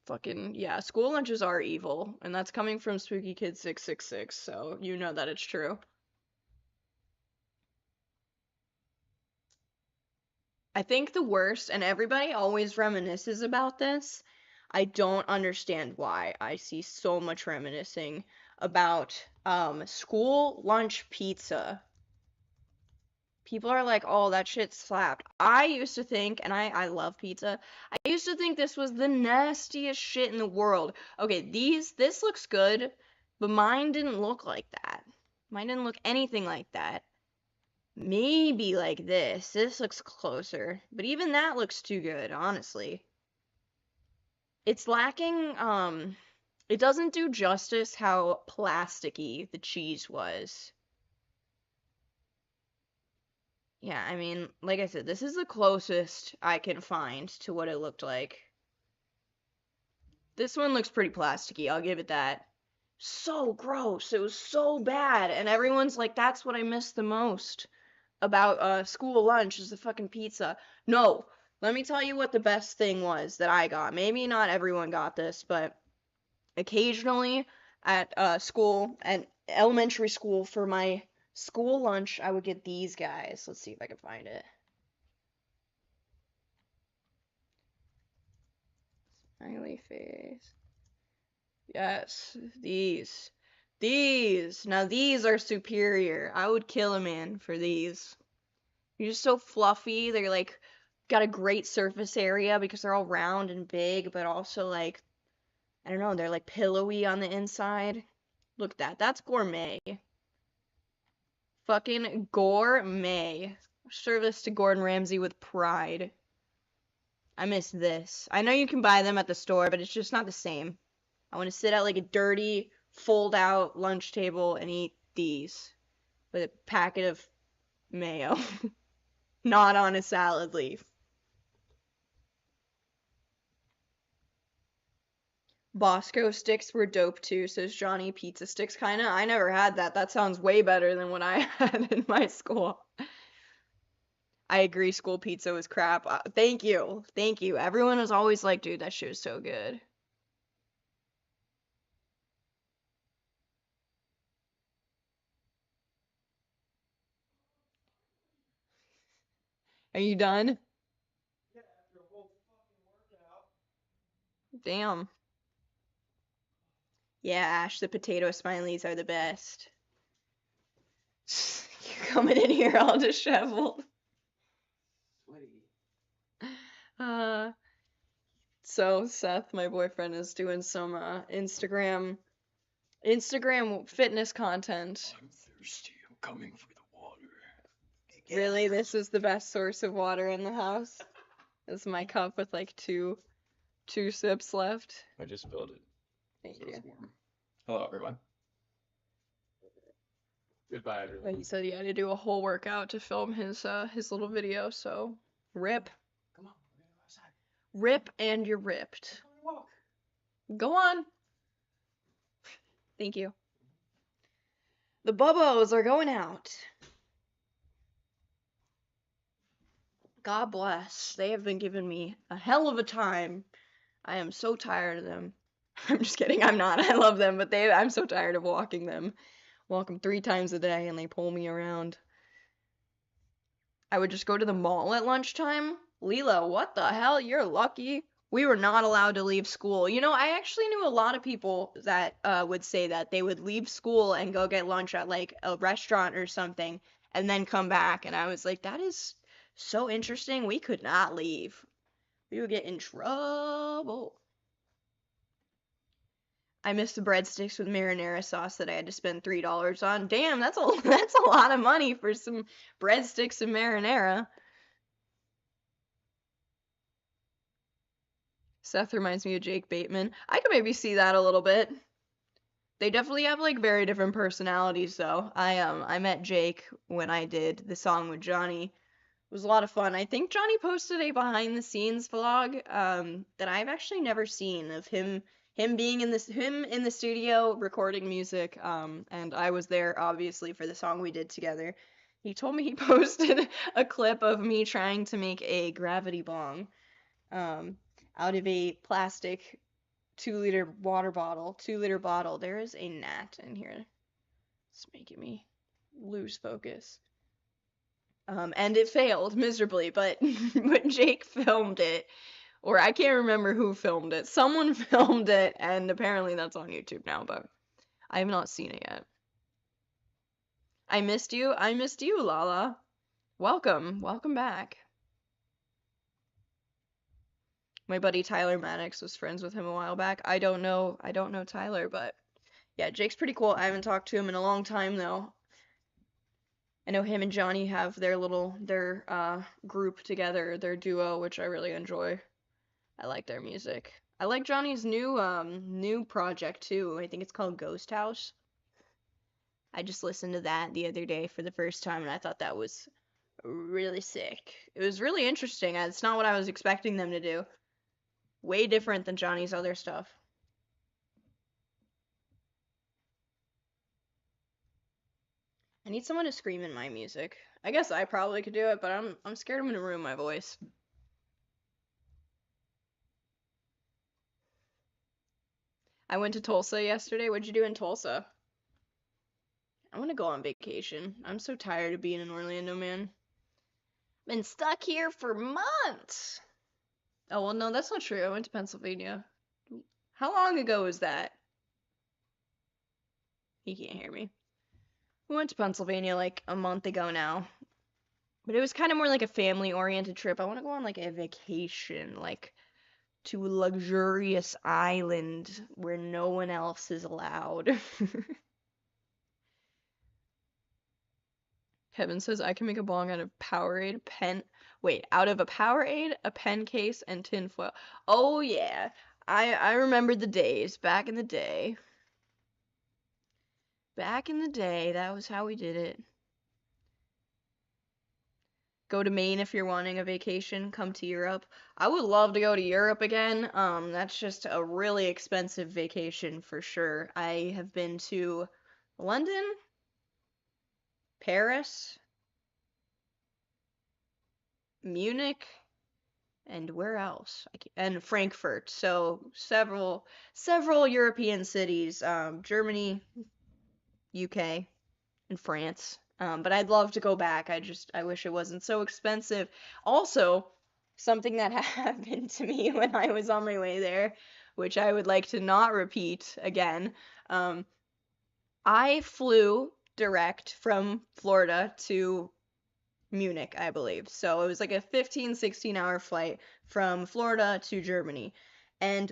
Fucking, yeah, school lunches are evil, and that's coming from Spooky Kid 666, so you know that it's true. I think the worst, and everybody always reminisces about this, I don't understand why I see so much reminiscing about school lunch pizza. People are like, oh, that shit slapped. I used to think, and I love pizza, I used to think this was the nastiest shit in the world. Okay, this looks good, but mine didn't look like that. Mine didn't look anything like that. Maybe like this. This looks closer. But even that looks too good, honestly. It's lacking, it doesn't do justice how plasticky the cheese was. Yeah, I mean, like I said, this is the closest I can find to what it looked like. This one looks pretty plasticky, I'll give it that. So gross. It was so bad. And everyone's like, that's what I miss the most about school lunch is the fucking pizza. No, let me tell you what the best thing was that I got. Maybe not everyone got this, but occasionally at school and elementary school for my school lunch, I would get these guys. Let's see if I can find it. Smiley face. Yes, these. These. Now these are superior. I would kill a man for these. You're just so fluffy. They're like got a great surface area because they're all round and big, but also like I don't know, they're like pillowy on the inside. Look at that. That's gourmet. Fucking gourmet. Serve this to Gordon Ramsay with pride. I miss this. I know you can buy them at the store, but it's just not the same. I want to sit at like a dirty, fold out lunch table and eat these with a packet of mayo. Not on a salad leaf. Bosco sticks were dope too, says Johnny. Pizza sticks, kinda. I never had that. That sounds way better than what I had in my school. I agree, school pizza was crap. Thank you. Thank you. Everyone was always like, dude, that shit was so good. Are you done? Yeah, after a whole fucking workout. Damn. Yeah, Ash, the potato smileys are the best. You're coming in here all disheveled. Sweaty. So Seth, my boyfriend, is doing some Instagram fitness content. I'm thirsty. I'm coming for the water. Really, this is the best source of water in the house. This is my cup with like two sips left. I just spilled it. Thank So you. it's warm. Hello, everyone. Goodbye, everyone. But he said he had to do a whole workout to film his little video, so rip. Come on, we're gonna go outside. Rip and you're ripped. Come on, walk. Go on. Thank you. The Bubbos are going out. God bless. They have been giving me a hell of a time. I am so tired of them. I'm just kidding. I'm not. I love them, but I'm so tired of walking them. Walk them 3 times a day and they pull me around. I would just go to the mall at lunchtime. Leela, what the hell? You're lucky. We were not allowed to leave school. You know, I actually knew a lot of people that would say that they would leave school and go get lunch at like a restaurant or something and then come back. And I was like, that is so interesting. We could not leave. We would get in trouble. I miss the breadsticks with marinara sauce that I had to spend $3 on. Damn, that's a lot of money for some breadsticks and marinara. Seth reminds me of Jake Bateman. I could maybe see that a little bit. They definitely have like very different personalities though. I met Jake when I did the song with Johnny. It was a lot of fun. I think Johnny posted a behind the scenes vlog that I've actually never seen of him being in the studio recording music, and I was there obviously for the song we did together. He told me he posted a clip of me trying to make a gravity bong out of a plastic 2-liter water bottle, 2-liter bottle. There is a gnat in here. It's making me lose focus. And it failed miserably, but Jake filmed it. Or I can't remember who filmed it. Someone filmed it, and apparently that's on YouTube now, but I have not seen it yet. I missed you. I missed you, Lala. Welcome. Welcome back. My buddy Tyler Maddox was friends with him a while back. I don't know Tyler, but yeah, Jake's pretty cool. I haven't talked to him in a long time though. I know him and Johnny have their group together, their duo, which I really enjoy. I like their music. I like Johnny's new project too. I think it's called Ghost House. I just listened to that the other day for the first time and I thought that was really sick. It was really interesting. It's not what I was expecting them to do. Way different than Johnny's other stuff. need someone to scream in my music. I guess I probably could do it, but I'm scared I'm gonna ruin my voice. I went to Tulsa yesterday. What'd you do in Tulsa? I want to go on vacation. I'm so tired of being in Orlando, man. Been stuck here for months. Oh, well, no, that's not true. I went to Pennsylvania. How long ago was that? He can't hear me. We went to Pennsylvania like a month ago now. But it was kind of more like a family-oriented trip. I want to go on like a vacation, like to a luxurious island where no one else is allowed. Kevin says I can make a bong out of Powerade, pen. Wait, out of a Powerade, a pen case, and tinfoil. Oh yeah, I remember the days back in the day. Back in the day, that was how we did it. Go to Maine if you're wanting a vacation. Come to Europe. I would love to go to Europe again. That's just a really expensive vacation for sure. I have been to London, Paris, Munich, and where else? And Frankfurt. So several European cities. Germany, UK, and France. But I'd love to go back. I wish it wasn't so expensive. Also, something that happened to me when I was on my way there, which I would like to not repeat again. I flew direct from Florida to Munich, I believe. So it was like a 15, 16-hour flight from Florida to Germany. And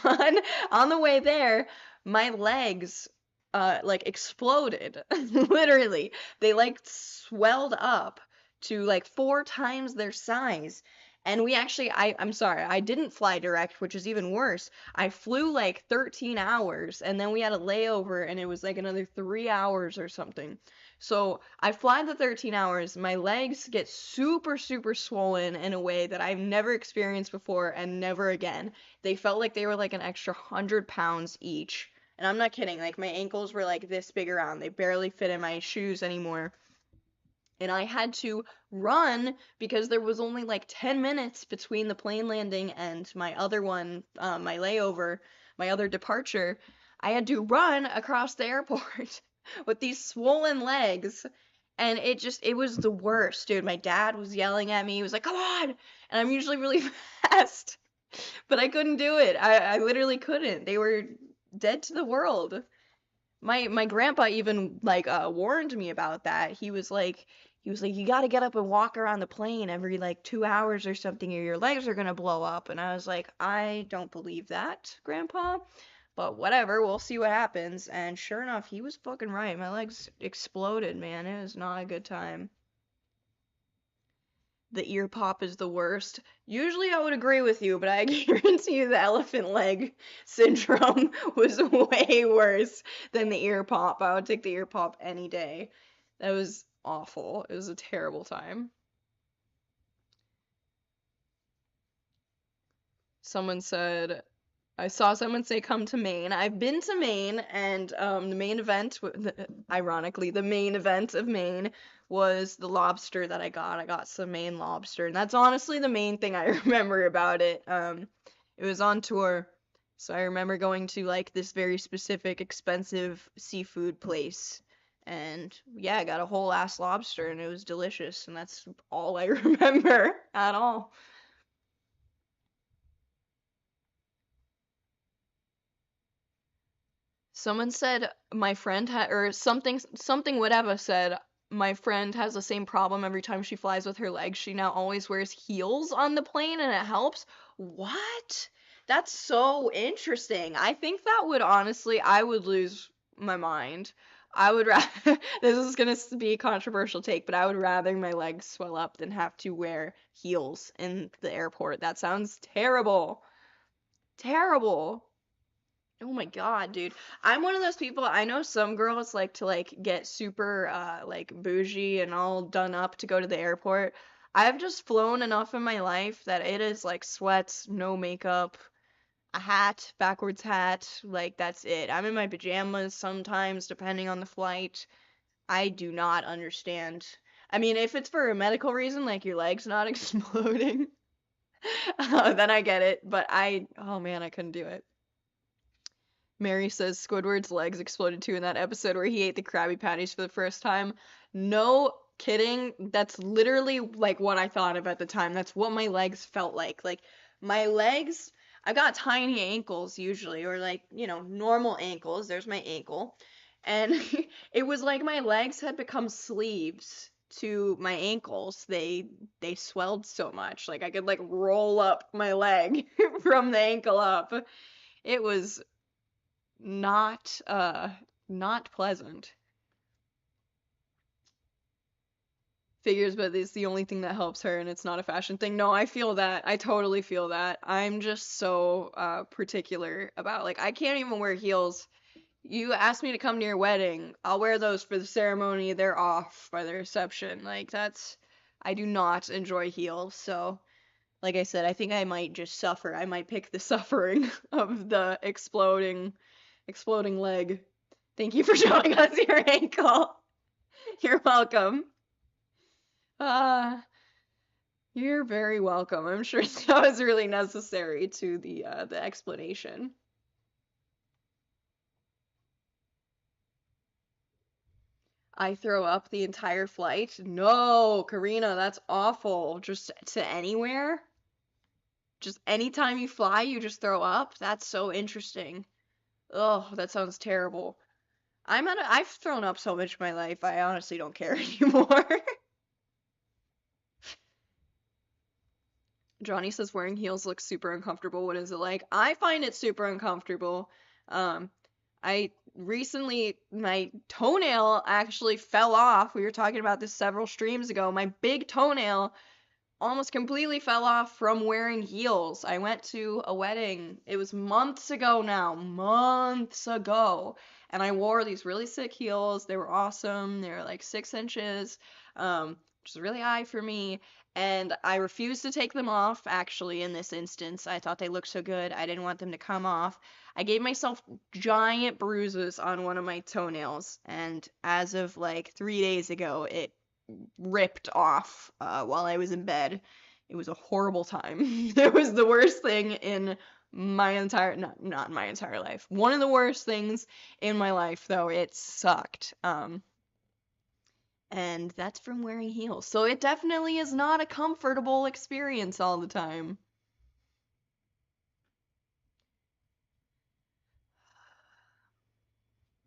on the way there, my legs like exploded. Literally. They like swelled up to like 4 times their size. And we actually, I'm sorry, I didn't fly direct, which is even worse. I flew like 13 hours and then we had a layover and it was like another 3 hours or something. So I fly the 13 hours, my legs get super, super swollen in a way that I've never experienced before and never again. They felt like they were like an extra 100 pounds each. And I'm not kidding, like my ankles were like this big around. They barely fit in my shoes anymore. And I had to run because there was only like 10 minutes between the plane landing and my other one, my layover, my other departure. I had to run across the airport with these swollen legs. And it was the worst, dude. My dad was yelling at me. He was like, come on. And I'm usually really fast, but I couldn't do it. I literally couldn't. They were dead to the world. My grandpa even like warned me about that. He was like you got to get up and walk around the plane every like 2 hours or something or your legs are going to blow up. And I was like, I don't believe that, Grandpa. But whatever, we'll see what happens. And sure enough, he was fucking right. My legs exploded, man. It was not a good time. The ear pop is the worst. Usually I would agree with you, but I guarantee you the elephant leg syndrome was way worse than the ear pop. I would take the ear pop any day. That was awful. It was a terrible time. Someone said, I saw someone say come to Maine. I've been to Maine, and the main event, ironically, the main event of Maine was the lobster that I got. I got some Maine lobster, and that's honestly the main thing I remember about it. It was on tour, so I remember going to like this very specific, expensive seafood place. And yeah, I got a whole ass lobster, and it was delicious, and that's all I remember at all. Someone said my friend had, or something whatever said my friend has the same problem every time she flies with her legs. She now always wears heels on the plane and it helps. What? That's so interesting. I think that would honestly, I would lose my mind. I would rather, this is gonna be a controversial take, but I would rather my legs swell up than have to wear heels in the airport. That sounds terrible. Terrible. Oh my God, dude. I'm one of those people, I know some girls like to like get super like bougie and all done up to go to the airport. I've just flown enough in my life that it is like sweats, no makeup, a hat, backwards hat, like that's it. I'm in my pajamas sometimes depending on the flight. I do not understand. I mean, if it's for a medical reason, like your leg's not exploding, then I get it. But oh man, I couldn't do it. Mary says Squidward's legs exploded too in that episode where he ate the Krabby Patties for the first time. No kidding. That's literally like what I thought of at the time. That's what my legs felt like. Like my legs, I've got tiny ankles usually, or like, normal ankles. There's my ankle. And it was like my legs had become sleeves to my ankles. They swelled so much. Like I could like roll up my leg from the ankle up. It was not pleasant. Figures, but it's the only thing that helps her and it's not a fashion thing. No, I feel that. I totally feel that. I'm just so particular about, like, I can't even wear heels. You ask me to come to your wedding, I'll wear those for the ceremony. They're off by the reception. Like, I do not enjoy heels. So, like I said, I think I might just suffer. I might pick the suffering of the exploding leg. Thank you for showing us your ankle. You're welcome. You're very welcome. I'm sure that was really necessary to the explanation. I throw up the entire flight? No, Karina, that's awful. Just to anywhere? Just anytime you fly, you just throw up? That's so interesting. Oh, that sounds terrible. I've thrown up so much in my life, I honestly don't care anymore. Johnny says wearing heels looks super uncomfortable. What is it like? I find it super uncomfortable. I recently, my toenail actually fell off. We were talking about this several streams ago. My big toenail almost completely fell off from wearing heels. I went to a wedding. It was months ago now. Months ago. And I wore these really sick heels. They were awesome. They were like 6 inches, which is really high for me. And I refused to take them off, actually, in this instance. I thought they looked so good. I didn't want them to come off. I gave myself giant bruises on one of my toenails. And as of like 3 days ago, it ripped off while I was in bed. It was a horrible time. It was the worst thing in my entire, not my entire life. One of the worst things in my life, though. It sucked. And that's from wearing heels. So it definitely is not a comfortable experience all the time.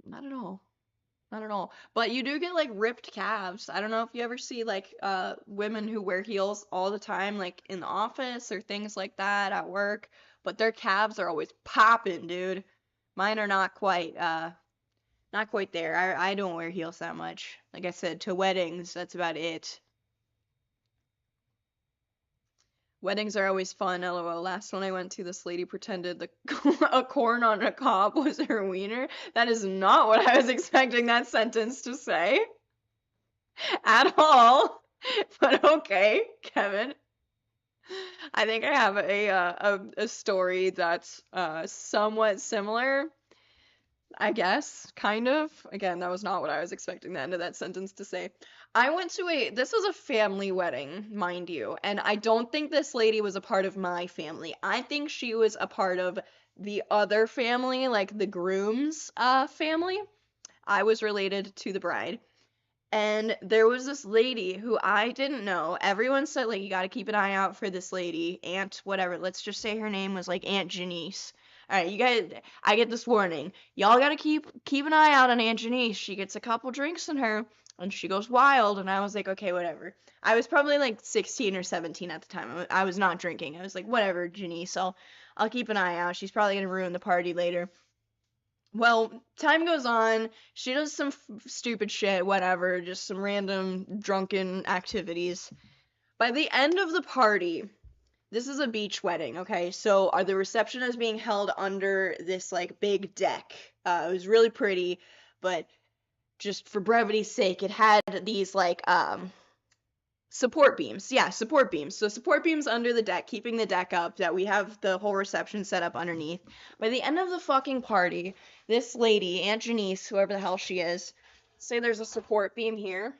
Not at all. Not at all. But you do get like ripped calves. I don't know if you ever see like women who wear heels all the time, like in the office or things like that at work, but their calves are always popping, dude. Mine are not quite there. I don't wear heels that much. Like I said, to weddings, that's about it. Weddings are always fun, lol. Last one I went to, this lady pretended a corn on a cob was her wiener. That is not what I was expecting that sentence to say. At all. But okay, Kevin. I think I have a story that's somewhat similar. I guess, kind of. Again, that was not what I was expecting the end of that sentence to say. I went to this was a family wedding, mind you, and I don't think this lady was a part of my family. I think she was a part of the other family, like the groom's family. I was related to the bride. And there was this lady who I didn't know. Everyone said, like, you gotta keep an eye out for this lady, Aunt whatever. Let's just say her name was, like, Aunt Janice. All right, you guys, I get this warning. Y'all gotta keep an eye out on Aunt Janice. She gets a couple drinks in her, and she goes wild. And I was like, okay, whatever. I was probably, like, 16 or 17 at the time. I was not drinking. I was like, whatever, Janice. I'll keep an eye out. She's probably gonna ruin the party later. Well, time goes on, she does some stupid shit, whatever, just some random drunken activities. By the end of the party, this is a beach wedding, okay? So the reception is being held under this, like, big deck. It was really pretty, but just for brevity's sake, it had these, like, support beams. Yeah, support beams. So support beams under the deck, keeping the deck up, that we have the whole reception set up underneath. By the end of the fucking party, this lady, Aunt Janice, whoever the hell she is, say there's a support beam here.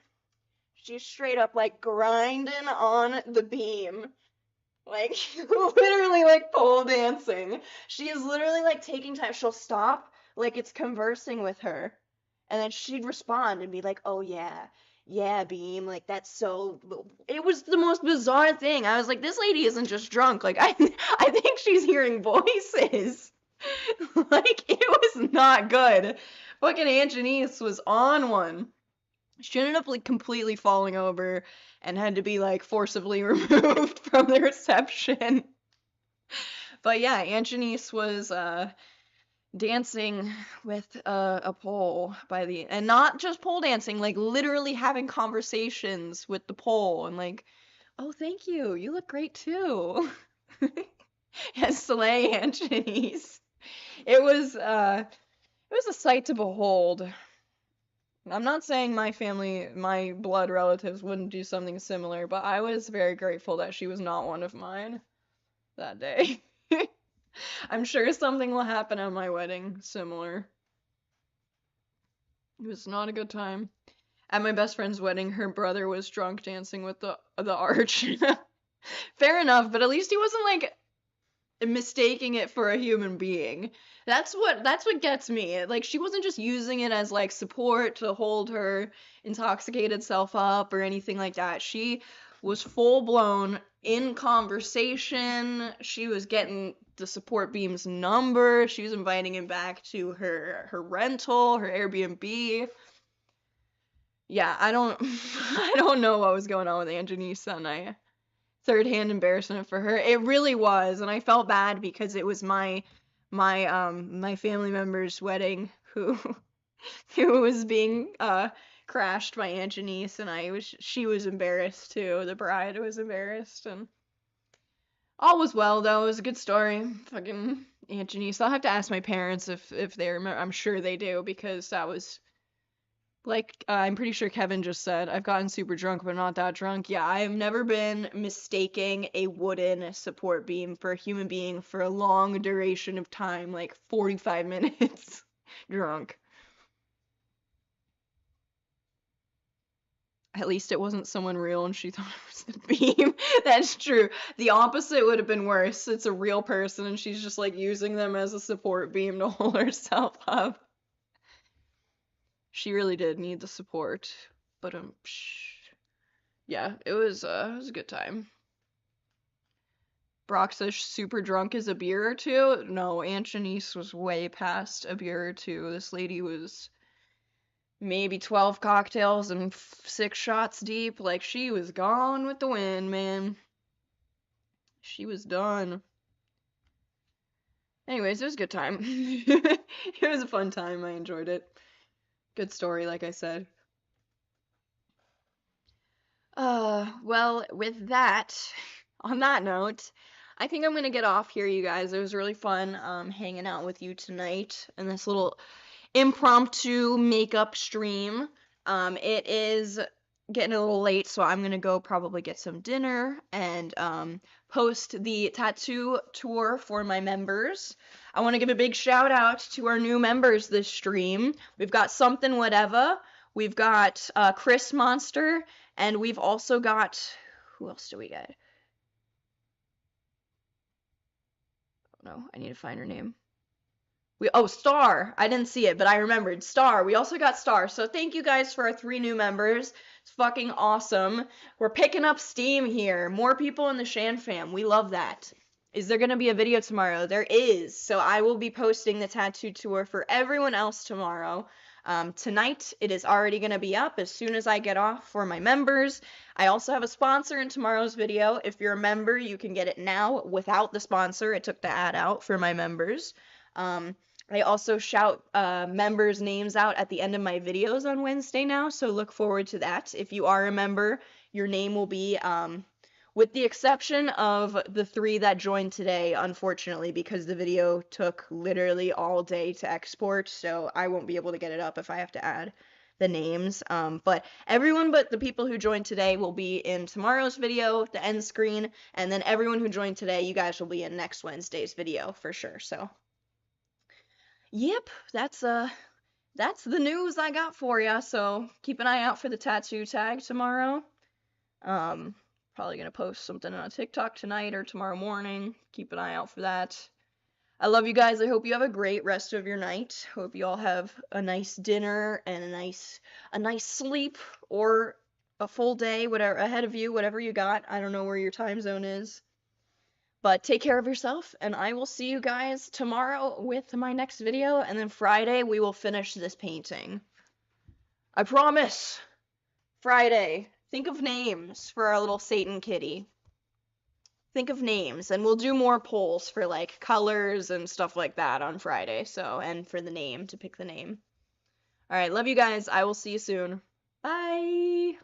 She's straight up like grinding on the beam. Like, literally, like, pole dancing. She is literally, like, taking time. She'll stop, like, it's conversing with her. And then she'd respond and be like, oh, yeah. Yeah, Beam. Like, that's so... It was the most bizarre thing. I was like, this lady isn't just drunk. Like, I think she's hearing voices. Like, it was not good. Fucking Aunt Janice was on one. She ended up, like, completely falling over and had to be, like, forcibly removed from the reception. But yeah, Aunt Janice was dancing with a pole and not just pole dancing, like literally having conversations with the pole and like, oh, thank you, you look great too. Yes, slay Aunt Janice. It was a sight to behold. I'm not saying my family, my blood relatives wouldn't do something similar, but I was very grateful that she was not one of mine that day. I'm sure something will happen at my wedding similar. It was not a good time. At my best friend's wedding, her brother was drunk dancing with the arch. Fair enough, but at least he wasn't like mistaking it for a human being. That's what gets me. Like, she wasn't just using it as like support to hold her intoxicated self up or anything like that. She was full blown in conversation. She was getting the support beam's number. She was inviting him back to her rental, her Airbnb. Yeah, I don't know what was going on with Aunt Janice that night. Third-hand embarrassment for her. It really was, and I felt bad because it was my family member's wedding who was being crashed by Aunt Janice, and she was embarrassed too. The bride was embarrassed, and all was well though. It was a good story. Fucking Aunt Janice. I'll have to ask my parents if they remember. I'm sure they do, because that was like, I'm pretty sure Kevin just said, I've gotten super drunk, but not that drunk. Yeah, I have never been mistaking a wooden support beam for a human being for a long duration of time, like 45 minutes drunk. At least it wasn't someone real and she thought it was the beam. That's true. The opposite would have been worse. It's a real person and she's just like using them as a support beam to hold herself up. She really did need the support, but yeah, it was a good time. Brock says super drunk is a beer or two. No, Aunt Janice was way past a beer or two. This lady was maybe 12 cocktails and 6 shots deep. Like, she was gone with the wind, man. She was done. Anyways, it was a good time. It was a fun time. I enjoyed it. Good story, like I said. Well, with that, on that note, I think I'm gonna get off here, you guys. It was really fun hanging out with you tonight in this little impromptu makeup stream. It is getting a little late, so I'm gonna go probably get some dinner and post the tattoo tour for my members. I want to give a big shout out to our new members this stream. We've got Something Whatever, we've got Chris Monster, and we've also got, who else do we get? Oh no, I need to find her name. Star. I didn't see it, but I remembered. Star. We also got Star. So thank you guys for our 3 new members. It's fucking awesome. We're picking up steam here. More people in the Shan fam. We love that. Is there going to be a video tomorrow? There is. So I will be posting the tattoo tour for everyone else tomorrow. Tonight, it is already going to be up as soon as I get off for my members. I also have a sponsor in tomorrow's video. If you're a member, you can get it now without the sponsor. I took the ad out for my members. I also shout members' names out at the end of my videos on Wednesday now, so look forward to that. If you are a member, your name will be, with the exception of the 3 that joined today, unfortunately, because the video took literally all day to export, so I won't be able to get it up if I have to add the names. But everyone but the people who joined today will be in tomorrow's video, the end screen, and then everyone who joined today, you guys will be in next Wednesday's video for sure, so. Yep, that's that's the news I got for ya. So keep an eye out for the tattoo tag tomorrow. Probably gonna post something on TikTok tonight or tomorrow morning. Keep an eye out for that. I love you guys. I hope you have a great rest of your night. Hope you all have a nice dinner and a nice sleep or a full day, whatever ahead of you, whatever you got. I don't know where your time zone is. But take care of yourself, and I will see you guys tomorrow with my next video, and then Friday we will finish this painting. I promise. Friday. Think of names for our little Satan kitty. Think of names, and we'll do more polls for like colors and stuff like that on Friday. So, and for the name, to pick the name. All right, love you guys. I will see you soon. Bye.